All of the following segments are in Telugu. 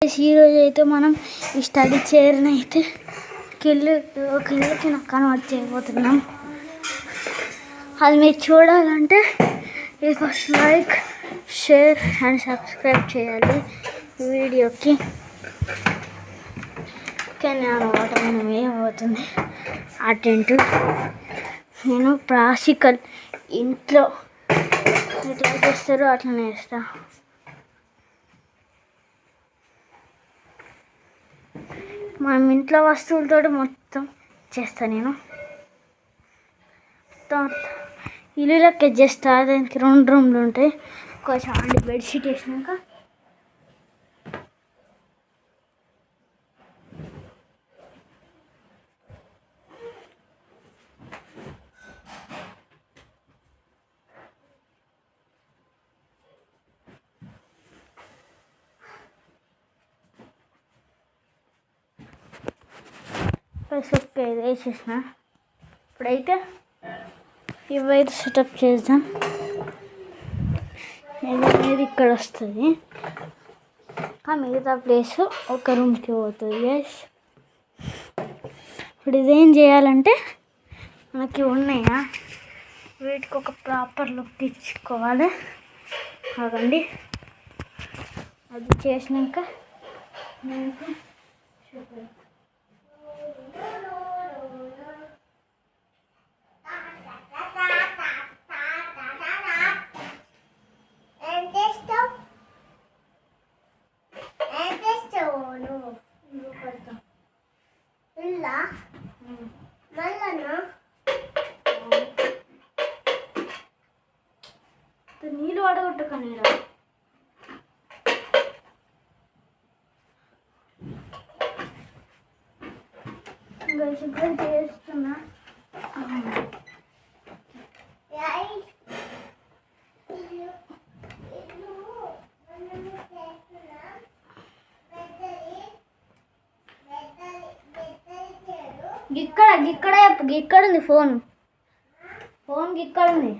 ఈరోజు అయితే మనం ఈ స్టడీ చైర్ని అయితే ఒక ఇల్లుకి నాకు కన్వర్ట్ చేయబోతున్నాం. అది మీరు చూడాలంటే ఈ first like, share and subscribe చేయాలి ఈ వీడియోకి. కానీ అనమాట మనం ఏమవుతుంది ఆ టెంట్ నేను ప్రాక్టికల్ ఇంట్లో ఎట్లా చేస్తారో అట్లనే వేస్తా. మనం ఇంట్లో వస్తువులతో మొత్తం చేస్తాను నేను. ఇల్లులకి చేస్తా. దానికి 2 రూమ్లు ఉంటాయి. కొంచెం బెడ్షీట్ వేసినాక ఓకే ఇది వేసేసిన. ఇప్పుడైతే ఇవైతే సెటప్ చేద్దాం. ఇది ఇక్కడ వస్తుంది, మిగతా ప్లేస్ ఒక రూమ్కి పోతుంది గైస్. ఇప్పుడు ఇదేం చేయాలంటే మనకి ఉన్నాయా వీటికి ఒక ప్రాపర్ లుక్ ఇచ్చుకోవాలి. అదండి అది చేసినాక మీకు చూద్దాం. నీళ్ళు అడగొట్టుక నీళ్ళు శుభ్రం చేస్తున్నా. ఇక్కడ ఉంది ఫోన్ ఇక్కడ ఉంది.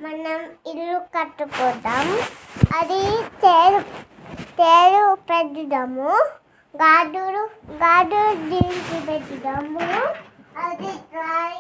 మనం ఇల్లు కట్టుకుందాం. అది తేరు పెట్టుదాము. గాడు దీనికి పెట్టుదాము. అది ట్రై